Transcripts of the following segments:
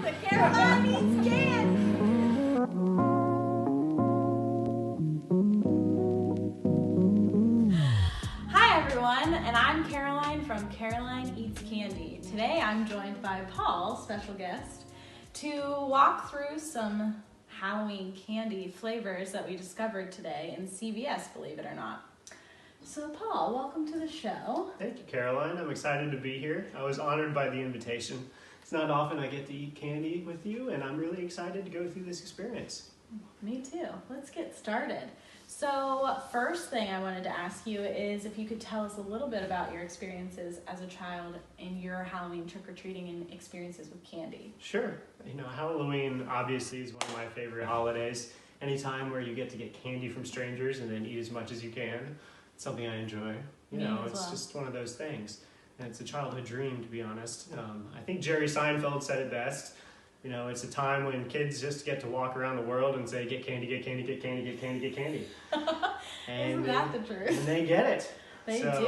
to Caroline Eats Candy. Hi everyone, and I'm Caroline from Caroline Eats Candy. Today I'm joined by Paul, special guest, to walk through some Halloween candy flavors that we discovered today in CVS, believe it or not. So Paul, welcome to the show. Thank you, Caroline. I'm excited to be here. I was honored by the invitation. It's not often I get to eat candy with you, and I'm really excited to go through this experience. Me too. Let's get started. So first thing I wanted to ask you is if you could tell us a little bit about your experiences as a child in your Halloween trick-or-treating and experiences with candy. Sure. Halloween obviously is one of my favorite holidays. Anytime where you get to get candy from strangers and then eat as much as you can, it's something I enjoy. It's just one of those things. And it's a childhood dream, to be honest. I think Jerry Seinfeld said it best. It's a time when kids just get to walk around the world and say, get candy, get candy, get candy, get candy, get candy. And isn't that the truth? And they get it. They do.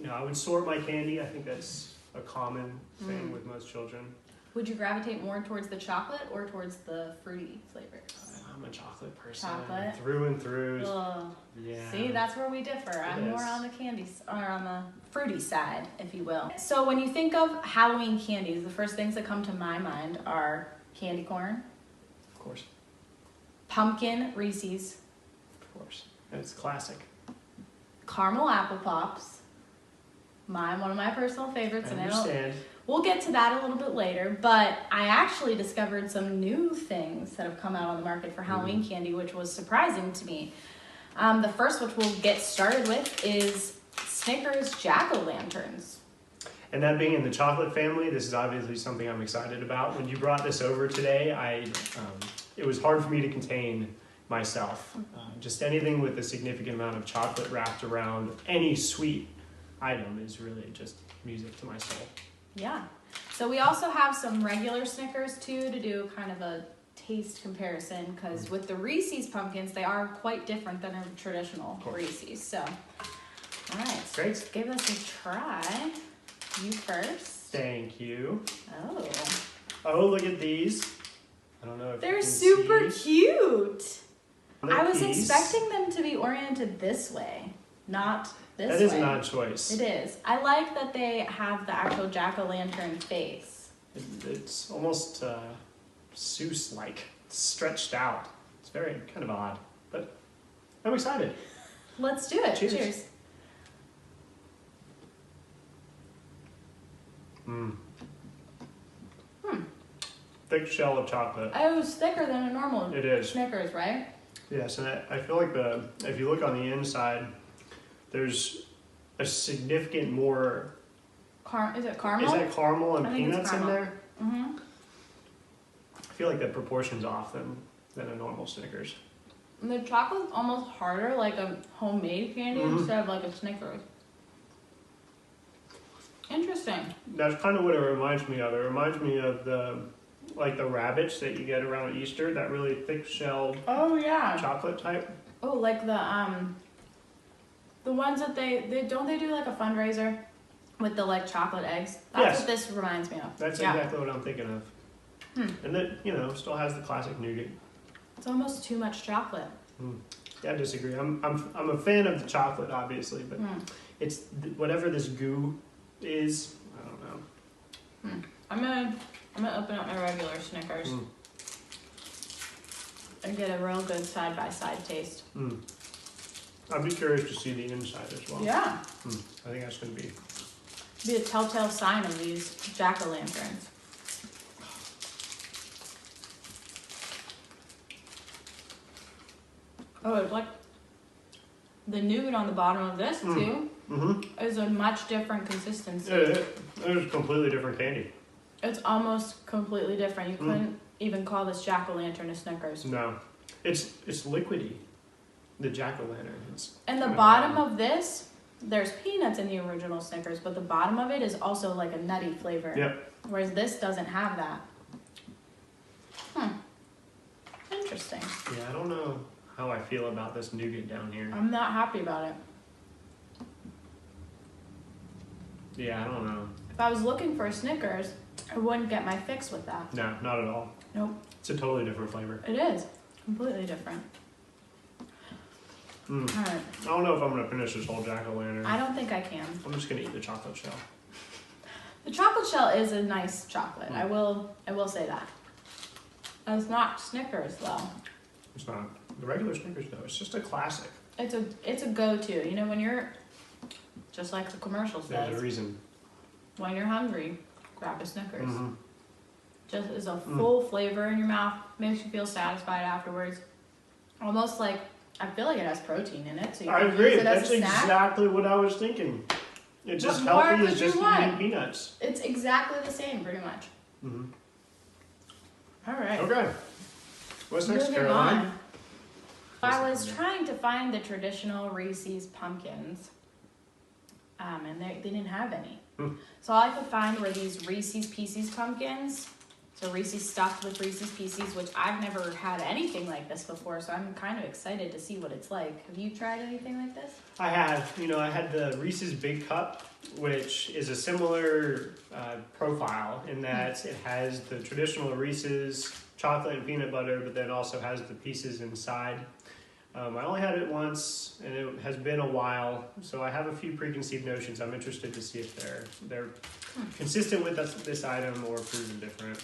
I would sort my candy. I think that's a common thing with most children. Would you gravitate more towards the chocolate or towards the fruity flavors? I'm a chocolate person. Chocolate? Through and through. Ugh. Yeah. See, that's where we differ. I'm more on the candies, or on the fruity side, if you will. So when you think of Halloween candies, the first things that come to my mind are candy corn. Of course. Pumpkin Reese's. Of course. It's classic. Caramel apple pops. One of my personal favorites. I understand. We'll get to that a little bit later, but I actually discovered some new things that have come out on the market for Halloween candy, which was surprising to me. The first, which we'll get started with, is Snickers Jack-O-Lanterns. And that being in the chocolate family, this is obviously something I'm excited about. When you brought this over today, it was hard for me to contain myself. Just anything with a significant amount of chocolate wrapped around any sweet item is really just music to my soul. Yeah. So we also have some regular Snickers too to do kind of a taste comparison, because with the Reese's pumpkins, they are quite different than a traditional Reese's. So, all right. Great. So give us a try. You first. Thank you. Oh, look at these. I don't know if they're you can super see. Cute. I was Piece. expecting them to be oriented this way, not this way. That is an odd choice. It is. I like that they have the actual jack-o'-lantern face. It's almost Seuss-like, stretched out. It's very kind of odd, but I'm excited. Let's do it. Cheers. Cheers. Thick shell of chocolate. Oh, it's thicker than a normal It is. Snickers, right? Yes, and I feel like if you look on the inside, there's a significant more. Is it caramel? Is that caramel and I think it's peanuts in caramel. there? Mm-hmm. I feel like the proportion's off than a normal Snickers. And the chocolate's almost harder, like a homemade candy instead of like a Snickers. Interesting. That's kind of what it reminds me of. It reminds me of the rabbits that you get around Easter, that really thick shelled chocolate type. Oh, like the ones that they don't they do like a fundraiser with the like chocolate eggs? That's what this reminds me of. That's exactly what I'm thinking of. And that still has the classic nougat. It's almost too much chocolate. Yeah, I disagree. I'm a fan of the chocolate, obviously, but it's whatever this goo is. I don't know. I'm gonna open up my regular Snickers and get a real good side by side taste. I'd be curious to see the inside as well. Yeah. I think that's gonna be a telltale sign of these jack-o'-lanterns. Oh, it's like the nougat on the bottom of this too is a much different consistency. It is completely different candy. It's almost completely different. You couldn't even call this jack-o'-lantern a Snickers. No, it's liquidy. The jack-o'-lantern. And the bottom of this, there's peanuts in the original Snickers, but the bottom of it is also like a nutty flavor. Yep. Whereas this doesn't have that. Interesting. Yeah, I don't know how I feel about this nougat down here. I'm not happy about it. Yeah, I don't know. If I was looking for a Snickers, I wouldn't get my fix with that. No, not at all. Nope. It's a totally different flavor. It is. Completely different. All right. I don't know if I'm going to finish this whole jack-o'-lantern. I don't think I can. I'm just going to eat the chocolate shell. The chocolate shell is a nice chocolate. I will say that. It's not Snickers though. It's not the regular Snickers though. It's just a classic. It's a go-to. You know, when you're just like the commercial says. There's a reason. When you're hungry, grab a Snickers. Mm-hmm. Just is a full flavor in your mouth. Makes you feel satisfied afterwards. Almost like I feel like it has protein in it, so you can agree. use it as That's a snack. exactly what I was thinking. It's just What more healthy could as you just want? eating peanuts. It's exactly the same, pretty much. Mm-hmm. All right. Okay. What's next, Moving Caroline? on. I was trying to find the traditional Reese's pumpkins, and they didn't have any. So all I could find were these Reese's Pieces pumpkins. So Reese's stuffed with Reese's Pieces, which I've never had anything like this before, so I'm kind of excited to see what it's like. Have you tried anything like this? I have. I had the Reese's Big Cup, which is a similar profile in that it has the traditional Reese's chocolate and peanut butter, but then also has the pieces inside. I only had it once, and it has been a while, so I have a few preconceived notions. I'm interested to see if they're consistent with this item or proven different.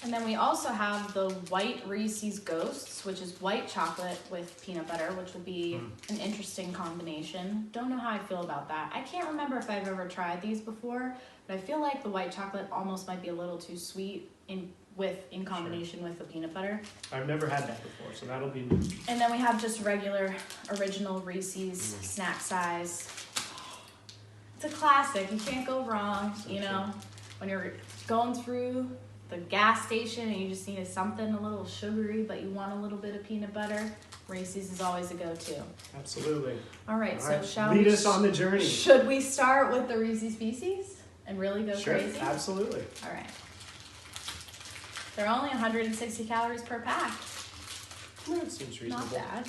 And then we also have the white Reese's Ghosts, which is white chocolate with peanut butter, which will be an interesting combination. Don't know how I feel about that. I can't remember if I've ever tried these before, but I feel like the white chocolate almost might be a little too sweet in combination with the peanut butter. I've never had that before, so that'll be new. And then we have just regular original Reese's snack size. It's a classic. You can't go wrong, when you're going through the gas station and you just need something a little sugary, but you want a little bit of peanut butter. Reese's is always a go-to. Absolutely. All right, so shall lead we... us on the journey. Should we start with the Reese's Pieces and really go crazy? Absolutely. All right. They're only 160 calories per pack. That seems reasonable. Not bad.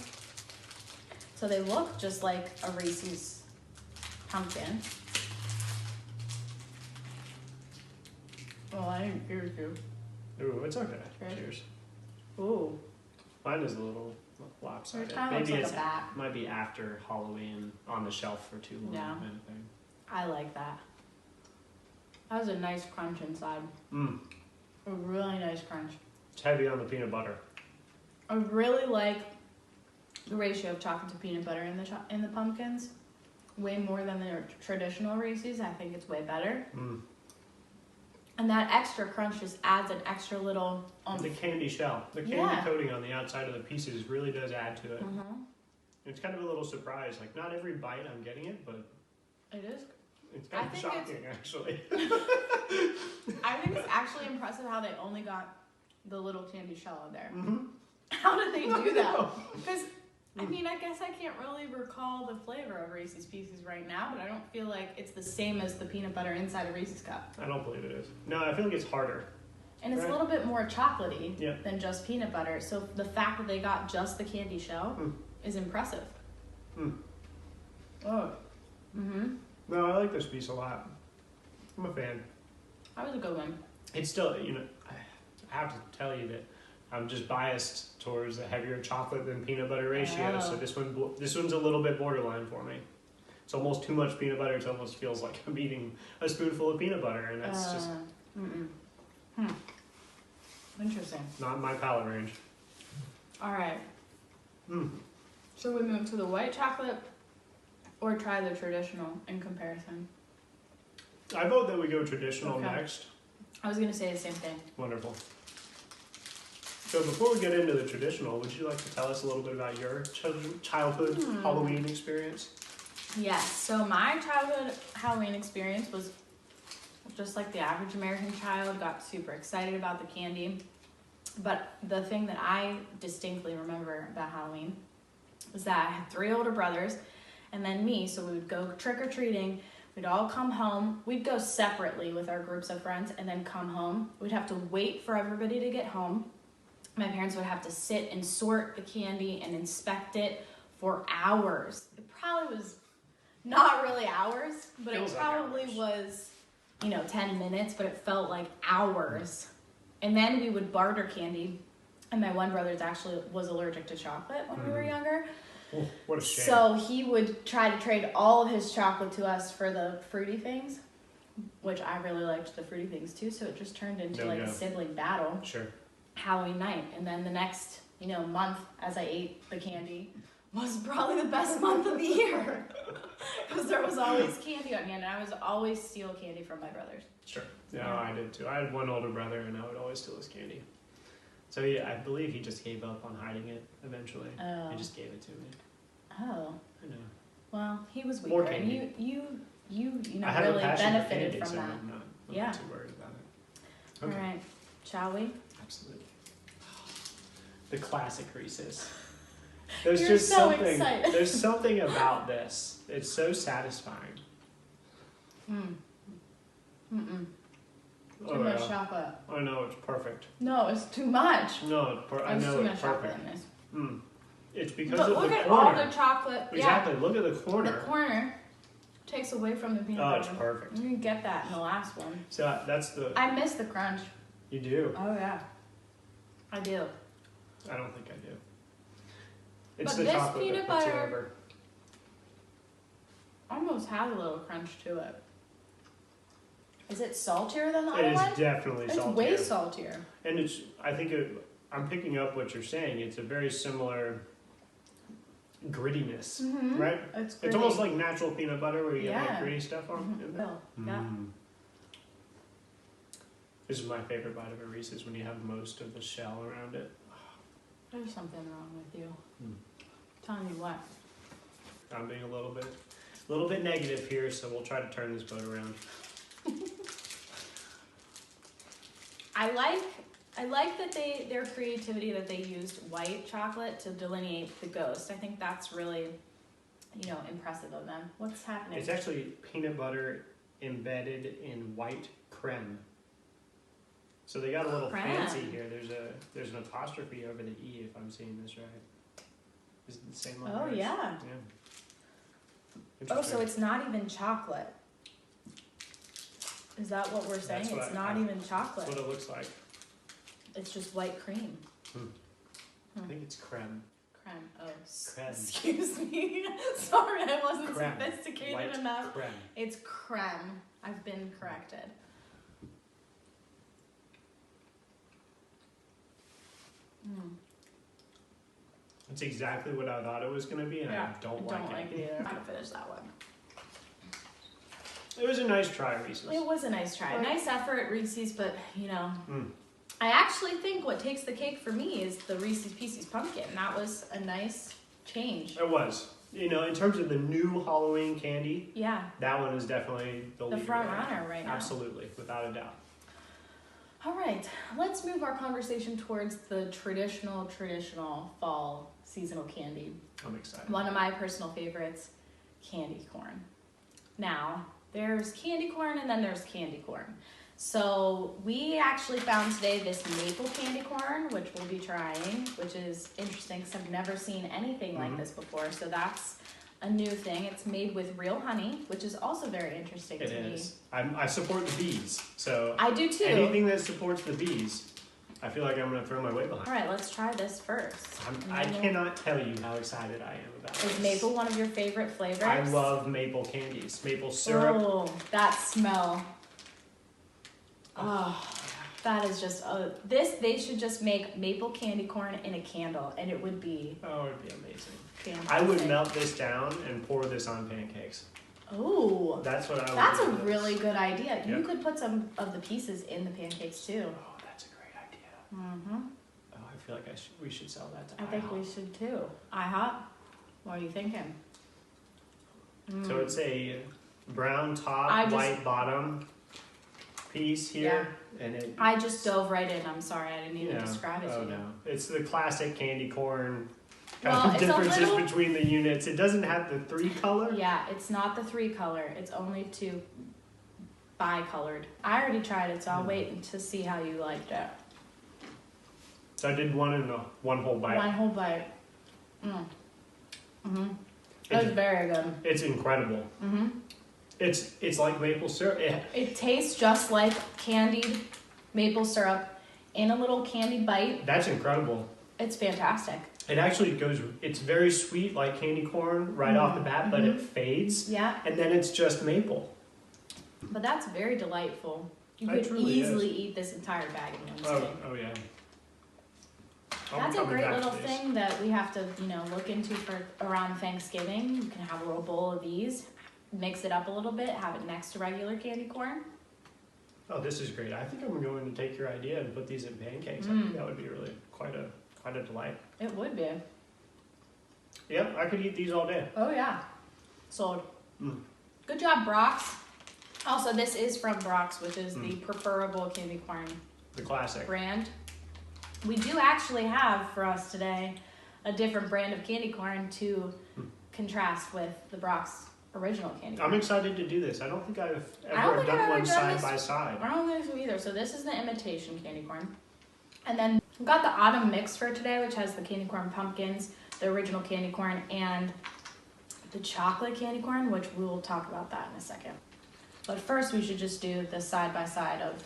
So they look just like a Reese's pumpkin. Oh, I didn't hear you. Ooh, it's okay. Cheers. Cheers. Ooh. Mine is a little lopsided. It kind of looks like a bat. Might be after Halloween on the shelf for too long. Yeah. Kind of thing. I like that. That was a nice crunch inside. A really nice crunch. It's heavy on the peanut butter. I really like the ratio of chocolate to peanut butter in the pumpkins. Way more than the traditional Reese's. I think it's way better. And that extra crunch just adds an extra little... the candy shell. The candy coating on the outside of the pieces really does add to it. It's kind of a little surprise. Like, not every bite I'm getting it, but... It is. It's kind of shocking, actually. I think it's actually impressive how they only got the little candy shell in there. How did they do that? Because, I guess I can't really recall the flavor of Reese's Pieces right now, but I don't feel like it's the same as the peanut butter inside a Reese's cup. I don't believe it is. No, I feel like it's harder. And it's a little bit more chocolatey than just peanut butter, so the fact that they got just the candy shell is impressive. Oh. No, I like this piece a lot. I'm a fan. That was a good one. It's still, I have to tell you that I'm just biased towards the heavier chocolate than peanut butter ratio. So this one's a little bit borderline for me. It's almost too much peanut butter. It almost feels like I'm eating a spoonful of peanut butter, and that's just interesting. Not in my palate range. All right. So we move to the white chocolate, or try the traditional in comparison. I vote that we go traditional next. I was gonna say the same thing. Wonderful. So before we get into the traditional, would you like to tell us a little bit about your childhood Halloween experience? Yes, so my childhood Halloween experience was just like the average American child, got super excited about the candy. But the thing that I distinctly remember about Halloween was that I had 3 older brothers and then me, so we would go trick-or-treating. We'd all come home. We'd go separately with our groups of friends and then come home. We'd have to wait for everybody to get home. My parents would have to sit and sort the candy and inspect it for hours. It probably was not really hours, but it probably was 10 minutes, but it felt like hours. And then we would barter candy. And my one brother actually was allergic to chocolate when we were younger. Oh, what a shame. So he would try to trade all of his chocolate to us for the fruity things, which I really liked the fruity things too. So it just turned into a sibling battle. Sure. Halloween night. And then the next, month as I ate the candy was probably the best month of the year. Because there was always candy on hand. And I was always steal candy from my brothers. Sure. Yeah, I did too. I had one older brother and I would always steal his candy. So I believe he just gave up on hiding it eventually. Oh. He just gave it to me. Oh. I know. Well, he was More weaker, and candy. you I have really a passion for benefited candy, from so that. I'm not too worried about it. Okay. All right, shall we? Absolutely. The classic Reese's. There's You're just so something. excited. There's something about this. It's so satisfying. Too much chocolate. I know, it's perfect. No, it's too much. No, I know too it's much chocolate perfect. in this. It's because But of look the at corner. all the chocolate. Exactly. Look at the Yeah, corner. the corner takes away from the peanut Oh, butter. it's perfect. You didn't get that in the last one. So that's the. I miss the crunch. You do. Oh yeah, I do. I don't think I do. It's But the this chocolate peanut that puts it butter- over. Almost has a little crunch to it. Is it saltier than the It other is one? definitely It's saltier. way saltier. And I'm picking up what you're saying. It's a very similar grittiness, right? It's It's almost like natural peanut butter where you get Yeah. like gritty stuff on in there. Yeah. This is my favorite bite of a Reese's when you have most of the shell around it. There's something wrong with you. Mm. Telling you what. I'm being a little bit negative here, so we'll try to turn this boat around. I like that their creativity that they used white chocolate to delineate the ghost. I think that's really, impressive of them. What's happening? It's actually peanut butter embedded in white creme. So they got a little fancy here. There's an apostrophe over the E if I'm seeing this right. Is it the same one? Oh yeah. Oh, so it's not even chocolate. Is that what we're saying? It's not even chocolate. That's what it looks like. It's just white cream. I think it's creme. Creme. Oh, Creme. excuse me. Sorry, I wasn't Creme. sophisticated White enough. creme. It's creme. I've been corrected. It's exactly what I thought it was going to be, and I don't like it. either. I'm gonna finish that one. It was a nice try, Reese's. It was a nice try. Right. Nice effort at Reese's, but I actually think what takes the cake for me is the Reese's Pieces pumpkin. That was a nice change. It was. In terms of the new Halloween candy, Yeah. that one is definitely the leader front runner right now. Absolutely, without a doubt. All right, let's move our conversation towards the traditional fall seasonal candy. I'm excited. One of my personal favorites, candy corn. Now, there's candy corn and then there's candy corn. So we actually found today this maple candy corn, which we'll be trying, which is interesting because I've never seen anything like this before. So that's a new thing. It's made with real honey, which is also very interesting to me. It is. I support the bees, so I do too. Anything that supports the bees, I feel like I'm going to throw my weight behind. All right, let's try this first. I cannot tell you how excited I am about this. Is maple one of your favorite flavors? I love maple candies, maple syrup. Oh, that smell. Oh, that is just they should just make maple candy corn in a candle and it would be it'd be amazing. Fantastic. I would melt this down and pour this on pancakes. Oh, that's what I would That's do a with really this. good idea. Yep. You could put some of the pieces in the pancakes too. Oh, that's a great idea. Oh, I feel like we should sell that to I think we should too. IHOP? What are you thinking? So it's a brown top, white bottom piece here, and it. I just dove right in. I'm sorry, I didn't even describe it to you. No, it's the classic candy corn. Well, it's differences between the units. It doesn't have the 3 color. Yeah, it's not the 3 color. It's only 2 bi-colored. I already tried it, so I'll wait to see how you liked it. So I did one whole bite. One whole bite. It was very good. It's incredible. It's like maple syrup. It tastes just like candied maple syrup in a little candy bite. That's incredible. It's fantastic. It actually it's very sweet like candy corn right off the bat, but it fades. Yeah. And then it's just maple. But that's very delightful. You That could truly easily eat this entire bag in one sitting. Oh yeah. That's a great little thing that we have to, look into for around Thanksgiving. You can have a little bowl of these, mix it up a little bit, have it next to regular candy corn. Oh, this is great. I think I'm going to take your idea and put these in pancakes. I think that would be really quite a delight. It would be. Yeah, I could eat these all day. Oh yeah. Sold. Mm. Good job, Brock's. Also, this is from Brock's, which is the preferable candy corn The classic brand. We do actually have for us today a different brand of candy corn to contrast with the Brock's original candy corn. I'm excited to do this. I don't think I've ever done one side by side. I don't think so either. So this is the imitation candy corn. And then we've got the autumn mix for today, which has the candy corn pumpkins, the original candy corn, and the chocolate candy corn, which we will talk about that in a second. But first we should just do the side by side of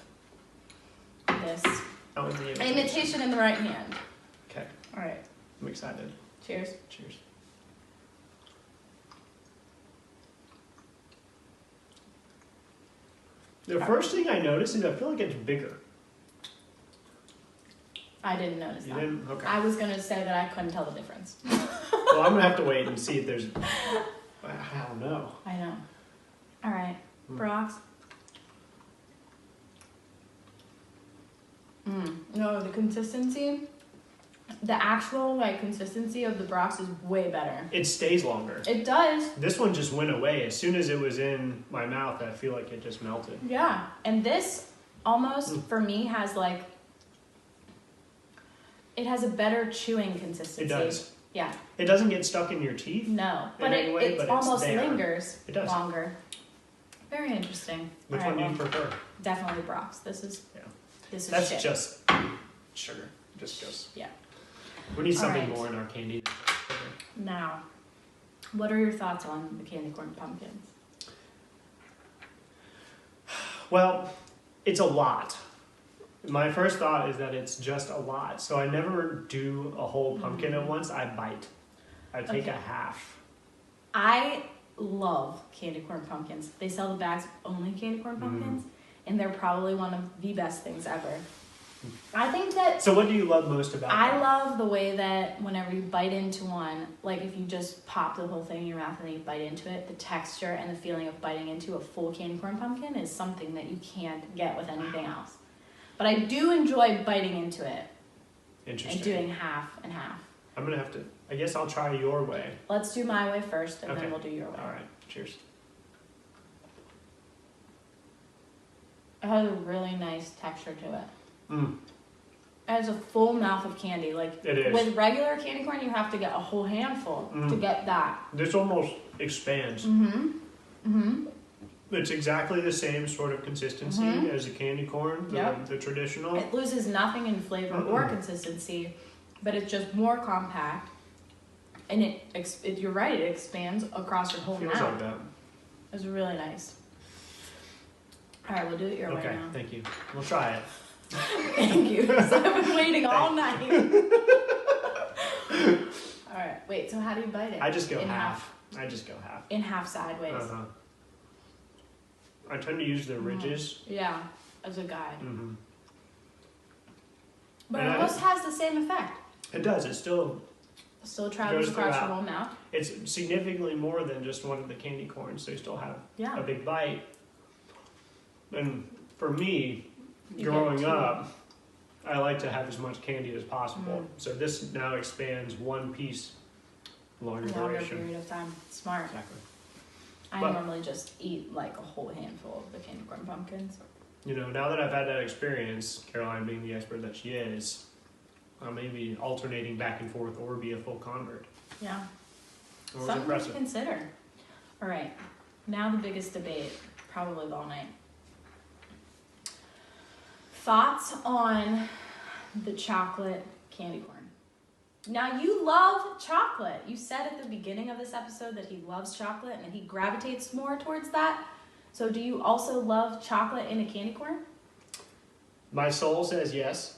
this. Oh, and the Imitation in the right hand. Okay. All right. I'm excited. Cheers. Cheers. The first thing I noticed is I feel like it's bigger. I didn't notice You that. didn't? Okay. I was going to say that I couldn't tell the difference. Well, I'm going to have to wait and see if there's... I don't know. I know. All right. Brock's. No, the consistency, the actual consistency of the Brock's is way better. It stays longer. It does. This one just went away. As soon as it was in my mouth, I feel like it just melted. Yeah. And this almost, for me, has it has a better chewing consistency. It does. Yeah. It doesn't get stuck in your teeth. No. But it almost lingers longer. Very interesting. Which one do you prefer? Definitely Brock's. This is That's shit. just sugar. Just goes. Yeah. We need something more in our candy. Now, what are your thoughts on the candy corn pumpkins? Well, it's a lot. My first thought is that it's just a lot. So I never do a whole pumpkin at once. I bite. I take a half. I love candy corn pumpkins. They sell the bags of only candy corn pumpkins, and they're probably one of the best things ever. I think that... So what do you love most about I them? love the way that whenever you bite into one, like if you just pop the whole thing in your mouth and then you bite into it, the texture and the feeling of biting into a full candy corn pumpkin is something that you can't get with anything else. But I do enjoy biting into it. Interesting. And doing half and half. I'm going to have to... I guess I'll try your way. Let's do my way first, and then we'll do your way. All right. Cheers. It has a really nice texture to it. Mm. It has a full mouth of candy. Like It is. with regular candy corn, you have to get a whole handful to get that. This almost expands. It's exactly the same sort of consistency as a candy corn, the traditional. It loses nothing in flavor or consistency, but it's just more compact. And you're right, it expands across your whole Feels mouth. like that. It's really nice. All right, we'll do it your way now. Okay, thank you. We'll try it. Thank you. So I've been waiting all night. All right, wait, so how do you bite it? I just go half. I just go half. In half sideways. I tend to use the ridges. Yeah, as a guide. Mm-hmm. But it almost has the same effect. It does. It still travels goes across your throughout. whole mouth. It's significantly more than just one of the candy corns. They still have a big bite. And for me, growing up, I like to have as much candy as possible. So this now expands one piece longer duration. Period of time. Smart. Exactly. I normally just eat like a whole handful of the candy corn pumpkins. You know, now that I've had that experience, Caroline being the expert that she is, I may be alternating back and forth or be a full convert. Yeah. It was Something impressive. to consider. All right. Now the biggest debate, probably of all night. Thoughts on the chocolate candy corn. Now, you love chocolate. You said at the beginning of this episode that he loves chocolate and that he gravitates more towards that. So do you also love chocolate in a candy corn? My soul says yes,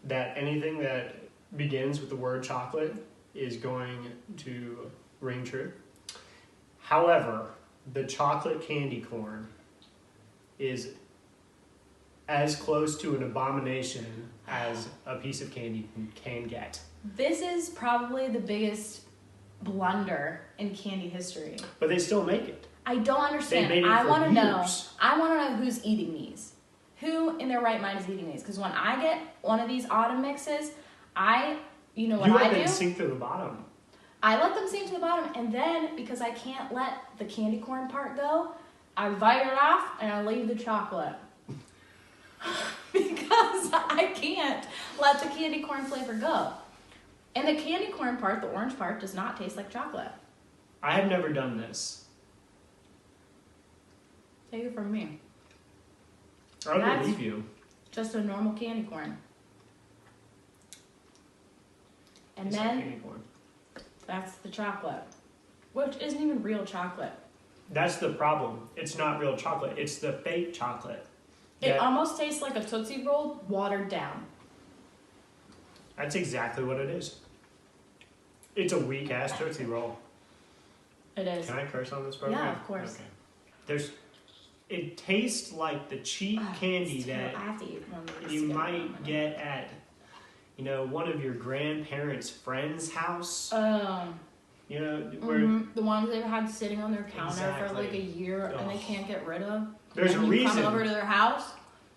that anything that begins with the word chocolate is going to ring true. However, the chocolate candy corn is as close to an abomination as a piece of candy can get. This is probably the biggest blunder in candy history. But they still make it. I don't understand. They made it I for want to know. years. I want to know who's eating these. Who in their right mind is eating these? Because when I get one of these autumn mixes, you know what You I let do? them sink to the bottom. I let them sink to the bottom, and then because I can't let the candy corn part go, I bite it off and I leave the chocolate. Because I can't let the candy corn flavor go. And the candy corn part, the orange part, does not taste like chocolate. I have never done this. Take it from me. I That's- believe you. Just a normal candy corn. And It's like then candy corn. that's the chocolate, which isn't even real chocolate. That's the problem. It's not real chocolate. It's the fake chocolate. It almost tastes like a Tootsie Roll watered down. That's exactly what it is. It's a weak ass Tootsie Roll. It is. Can I curse on this program? Yeah, of course. Okay. It tastes like the cheap candy It's that terrible. I have to eat one of these you to get might one of them. get at, one of your grandparents' friend's house. Where The ones they've had sitting on their counter for Exactly. like a year and they Ugh. can't get rid of. there's a and you reason. come over to their house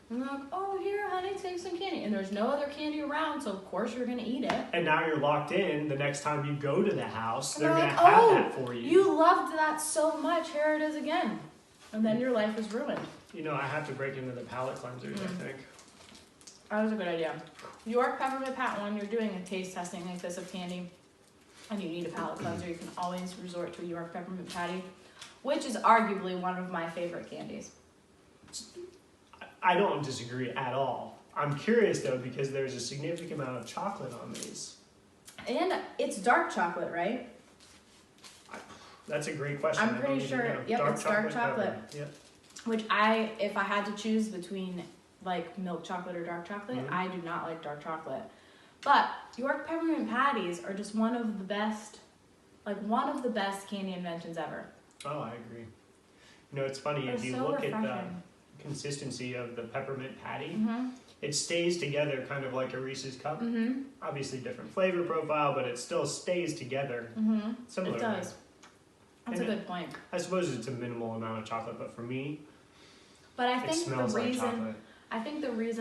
and they're like, "Oh, here, honey, take some candy." And there's no other candy around, so of course you're gonna eat it. And now you're locked in. The next time you go to the house, And they're they're going to like, have "Oh, that for you. You loved that so much. Here it is again. And then your life is ruined. I have to break into the palate cleansers, I think. That was a good idea. York Peppermint Pat, when you're doing a taste testing like this of candy and you need a palate cleanser, you can always resort to a York Peppermint Patty, which is arguably one of my favorite candies. I don't disagree at all. I'm curious, though, because there's a significant amount of chocolate on these. And it's dark chocolate, right? That's a great question. I'm I pretty don't even sure- know. yep, it's dark chocolate. peppermint. Yep. Which if I had to choose between like milk chocolate or dark chocolate, Mhm. I do not like dark chocolate. But York Peppermint Patties are just one of the best candy inventions ever. Oh, I agree. It's funny, They're if you so look at the refreshing. consistency of the peppermint patty, Mm-hmm. it stays together kind of like a Reese's cup. Mm-hmm. Obviously different flavor profile, but it still stays together Mm-hmm. similarly. It does. That's And a good point. I suppose it's a minimal amount of chocolate, but for me, But I it think smells the like reason chocolate.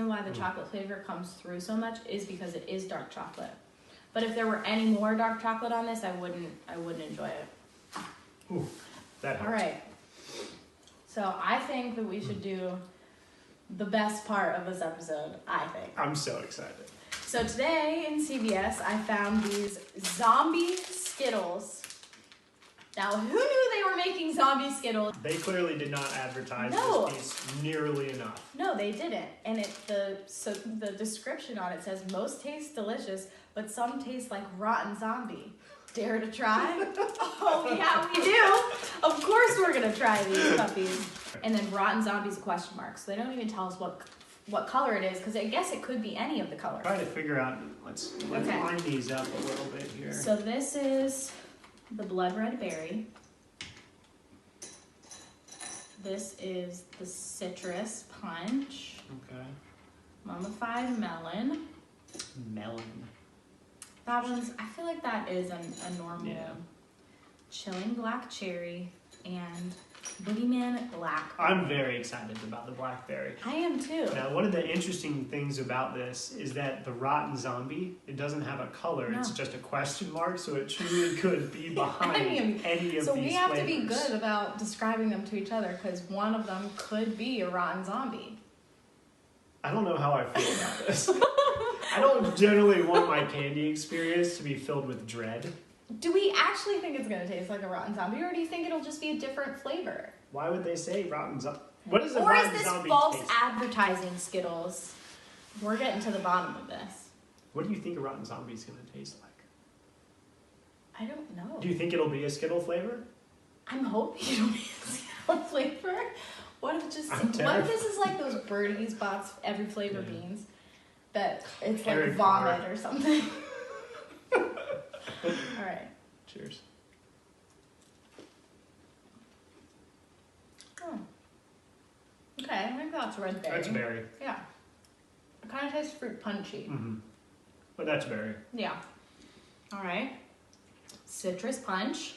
why the chocolate flavor comes through so much is because it is dark chocolate. But if there were any more dark chocolate on this, I wouldn't enjoy it. Ooh, that helps. All right. So I think that we should do the best part of this episode, I think. I'm so excited. So today in CVS, I found these zombie Skittles. Now, who knew they were making zombie Skittles? They clearly did not advertise No. this piece nearly enough. No, they didn't. And the description on it says, most taste delicious, but some taste like rotten zombie. Dare to try? Oh, yeah, we do. Of course we're going to try these puppies. And then rotten zombie's a question mark. So they don't even tell us what color it is, because I guess it could be any of the colors. Try to figure out, let's Okay. line these up a little bit here. So this is the blood red berry. This is the citrus punch. Okay. Mummified melon. Melon. That one's, I feel like that is a normal. Yeah. Chilling black cherry and boogeyman black. I'm very excited about the blackberry. I am too. Now, one of the interesting things about this is that the rotten zombie, it doesn't have a color. No. It's just a question mark, so it truly could be behind any of So these we have to flavors. be good about describing them to each other, because one of them could be a rotten zombie. I don't know how I feel about this. I don't generally want my candy experience to be filled with dread. Do we actually think it's going to taste like a rotten zombie, or do you think it'll just be a different flavor? Why would they say rotten zombie? What is a Or is rotten this zombie false taste? advertising, Skittles? We're getting to the bottom of this. What do you think a rotten zombie is going to taste like? I don't know. Do you think it'll be a Skittle flavor? I'm hoping it'll be a Skittle flavor. What if just I'm what if terrified. this is like those Birdie's box every flavor beans that it's Harry like vomit Potter. or something. All right. Cheers. Oh. Okay, I think that's red berry. That's berry. Yeah. It kind of tastes fruit punchy. Mm-hmm. But that's berry. Yeah. All right. Citrus punch.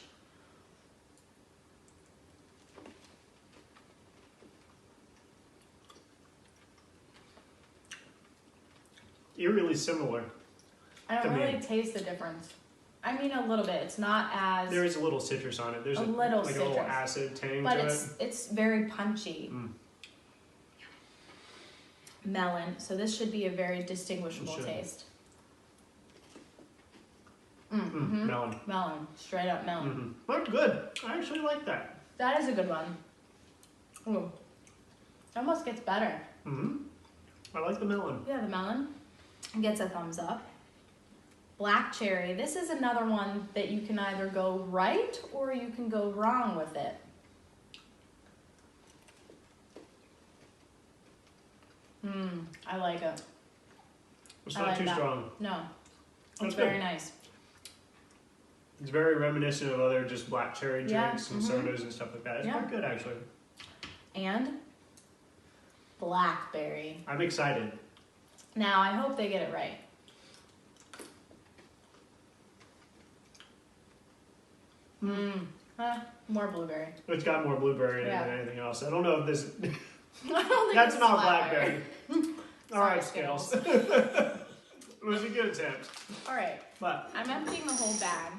Eerily similar. I don't to really me. taste the difference. I mean, a little bit. It's not as, There is a little citrus on it. There's A little like a little citrus. acid tang but to it's very punchy. Mm. Melon. So this should be a very distinguishable It should. taste. Melon. Melon. Straight up melon. Mm-hmm. That's good. I actually like that. That is a good one. Ooh. It almost gets better. Mm-hmm. I like the melon. Yeah, the melon gets a thumbs up. Black cherry. This is another one that you can either go right or you can go wrong with it. I like it. It's I not like too that. strong. No, it's That's very good. nice. It's very reminiscent of other just black cherry Yeah, drinks and sodas and stuff like that. It's Yeah. quite good, actually. And blackberry. I'm excited. Now, I hope they get it right. More blueberry. It's got more blueberry in it Yeah. than anything else. I don't know if this... I don't think That's it's not blackberry. All right, Sorry, Skittles. It was a good attempt. All right. But I'm emptying the whole bag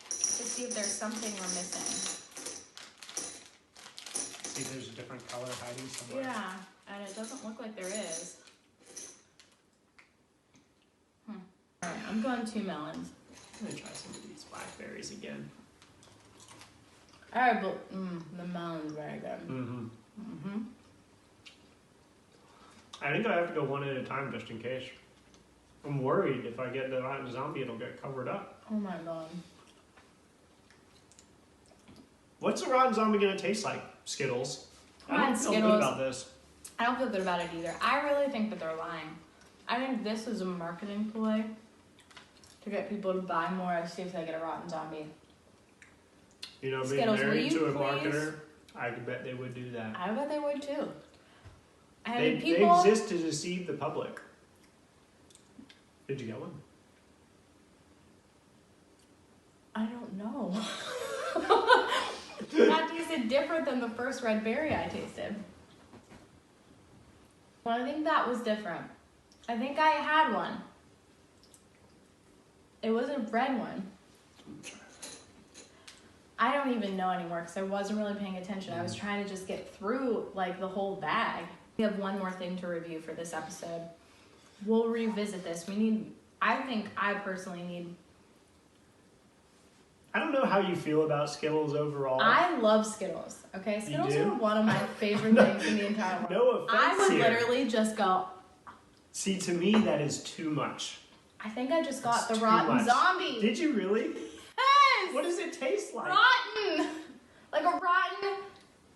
to see if there's something we're missing. see if there's a different color hiding somewhere. Yeah, and it doesn't look like there is. All right, I'm going 2 melons. I'm going to try some of these blackberries again. All right, but the melon's very good. Mm-hmm. I think I have to go one at a time just in case. I'm worried if I get the rotten zombie, it'll get covered up. Oh my god. What's the rotten zombie going to taste like? Skittles. I Come on, don't feel good Skittles. about this. I don't feel good about it either. I really think that they're lying. I think this is a marketing ploy to get people to buy more as soon as they get a rotten zombie. You know, being Skittles, will married you to a please? marketer, I could bet they would do that. I bet they would too. I They mean, people. exist to deceive the public. Did you get one? I don't know. That tasted different than the first red berry I tasted. Well, I think that was different. I think I had one. It was a red one. I don't even know anymore because I wasn't really paying attention. I was trying to just get through like the whole bag. We have one more thing to review for this episode. We'll revisit this. I personally need. I don't know how you feel about Skittles overall. I love Skittles. Okay, Skittles do? are one of my favorite things in the entire world. No offense I would here. literally just go. See, to me, that is too much. I think I just got That's the too rotten much. zombie. Did you really? Yes. What does it taste like? Rotten, like a rotten,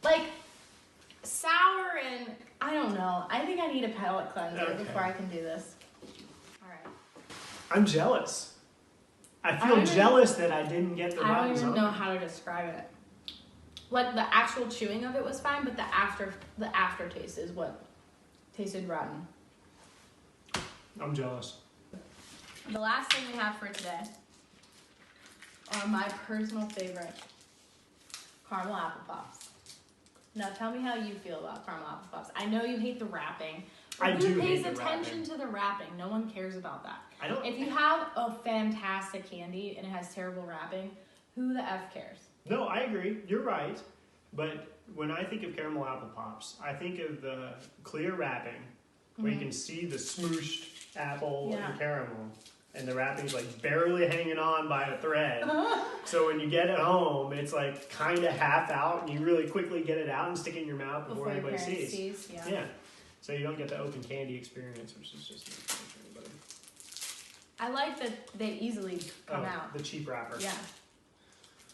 like sour and I don't know. I think I need a palate cleanser Okay. before I can do this. All right. I'm jealous. I I feel don't even- jealous that I didn't get the I don't rotten even zombie. know how to describe it. Like the actual chewing of it was fine, but the aftertaste is what tasted rotten. I'm jealous. The last thing we have for today are my personal favorite caramel apple pops. Now tell me how you feel about caramel apple pops. I know you hate the wrapping. I Who do pays hate the attention wrapping. to the wrapping? No one cares about that. I don't. If you have a fantastic candy and it has terrible wrapping, who the F cares? No, I agree. You're right. But when I think of caramel apple pops, I think of the clear wrapping where you can see the smooshed apple Yeah. and caramel. And the wrapping's like barely hanging on by a thread. So when you get it home, it's like kind of half out, and you really quickly get it out and stick it in your mouth before your anybody parents sees. Yeah. Yeah. So you don't get the open candy experience, which is just not fun for anybody. I like that they easily come out. The cheap wrapper. Yeah.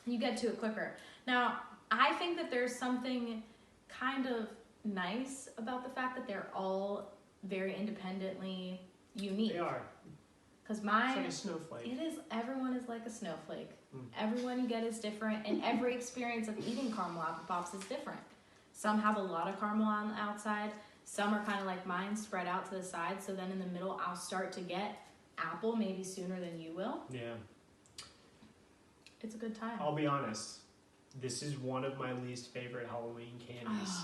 You get to it quicker. Now, I think that there's something kind of nice about the fact that they're all very independently unique. They are. Because mine, it's like a snowflake. It is. Everyone is like a snowflake. Mm. Everyone you get is different, and every experience of eating caramel apple pops is different. Some have a lot of caramel on the outside. Some are kind of like mine, spread out to the side. So then in the middle, I'll start to get apple maybe sooner than you will. Yeah. It's a good time. I'll be honest. This is one of my least favorite Halloween candies.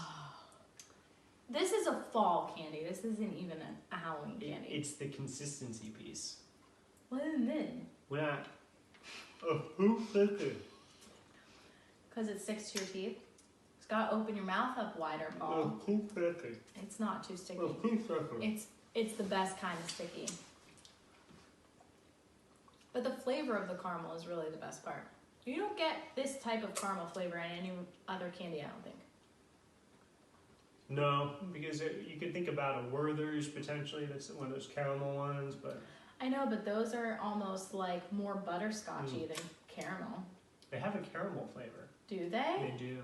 This is a fall candy. This isn't even a Halloween candy. It's the consistency piece. What is it? Because it sticks to your teeth. It's got to open your mouth up wider, Paul. It's not too sticky. It's the best kind of sticky. But the flavor of the caramel is really the best part. You don't get this type of caramel flavor in any other candy, I don't think. No, because you could think about a Werther's potentially. That's one of those caramel ones, but I know, but those are almost like more butterscotchy than caramel. they have a caramel flavor. Do they? They do.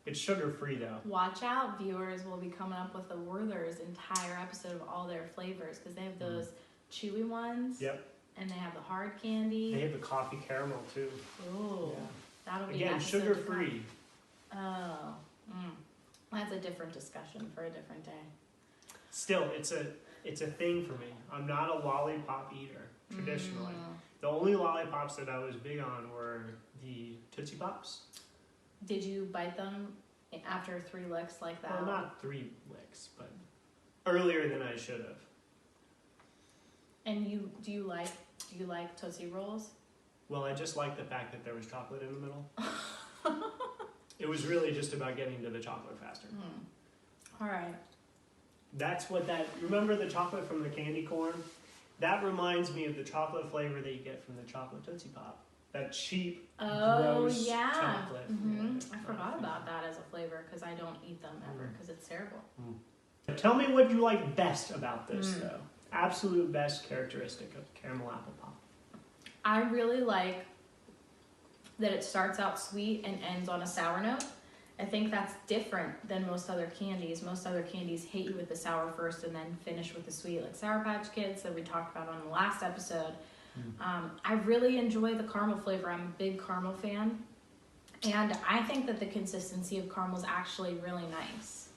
It's sugar-free, though. Watch out, viewers. We'll be coming up with a Werther's entire episode of all their flavors because they have those chewy ones. Yep. And they have the hard candy. They have the coffee caramel, too. Ooh. Yeah. That'll be again, sugar-free. Oh. That's a different discussion for a different day. Still, it's a thing for me. I'm not a lollipop eater, traditionally. The only lollipops that I was big on were the Tootsie Pops. Did you bite them after 3 licks like that? Well, not 3 licks, but earlier than I should have. And do you like Tootsie Rolls? Well, I just like the fact that there was chocolate in the middle. It was really just about getting to the chocolate faster. All right. That's what remember the chocolate from the candy corn? That reminds me of the chocolate flavor that you get from the chocolate Tootsie Pop. That cheap, gross chocolate. I forgot about that as a flavor because I don't eat them ever because it's terrible. Tell me what you like best about this, though. Absolute best characteristic of caramel apple pop. I really like that it starts out sweet and ends on a sour note. I think that's different than most other candies. Most other candies hit you with the sour first and then finish with the sweet, like Sour Patch Kids that we talked about on the last episode. I really enjoy the caramel flavor. I'm a big caramel fan. And I think that the consistency of caramel is actually really nice.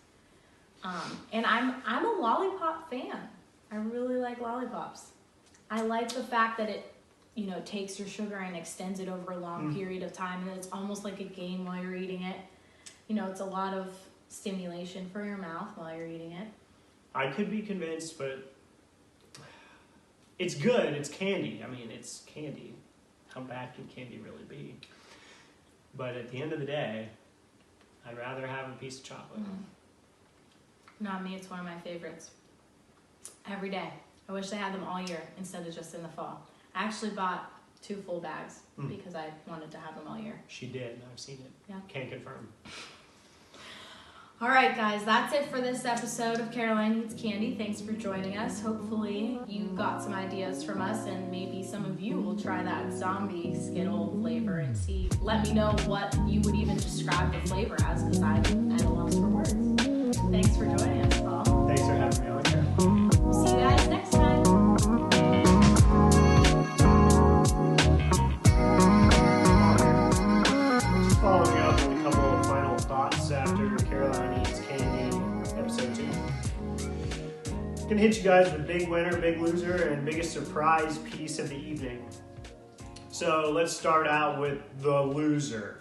And I'm a lollipop fan. I really like lollipops. I like the fact that it takes your sugar and extends it over a long period of time, and it's almost like a game while you're eating it. It's a lot of stimulation for your mouth while you're eating it. I could be convinced, but it's good. It's candy. I mean, it's candy. How bad can candy really be? But at the end of the day, I'd rather have a piece of chocolate. Not me. It's one of my favorites. Every day. I wish they had them all year instead of just in the fall. I actually bought 2 full bags because I wanted to have them all year. She did. I've seen it. Yeah. Can't confirm. All right, guys. That's it for this episode of Caroline Eats Candy. Thanks for joining us. Hopefully you got some ideas from us, and maybe some of you will try that zombie Skittle flavor and see. Let me know what you would even describe the flavor as, because I'm at a loss for words. Thanks for joining us, Paul. Thanks for having me on, Caroline. We'll see you guys next time. Following up with a couple of final thoughts after Caroline Eats Candy, episode 2. Gonna hit you guys with big winner, big loser, and biggest surprise piece of the evening. So let's start out with the loser.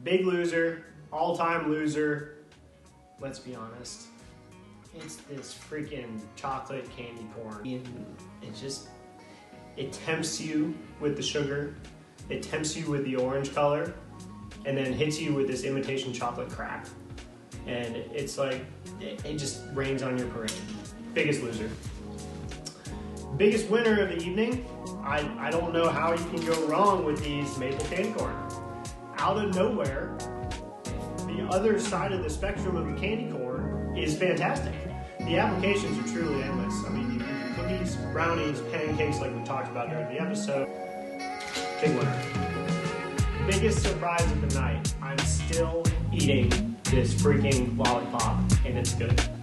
Big loser, all-time loser. Let's be honest. It's this freaking chocolate candy corn. It tempts you with the sugar. It tempts you with the orange color. And then hits you with this imitation chocolate crap. And it's like, it just rains on your parade. Biggest loser. Biggest winner of the evening, I don't know how you can go wrong with these maple candy corn. Out of nowhere, the other side of the spectrum of the candy corn is fantastic. The applications are truly endless. I mean, you can do cookies, brownies, pancakes like we talked about during the episode. Big winner. Biggest surprise of the night, I'm still eating this freaking lollipop, and it's good.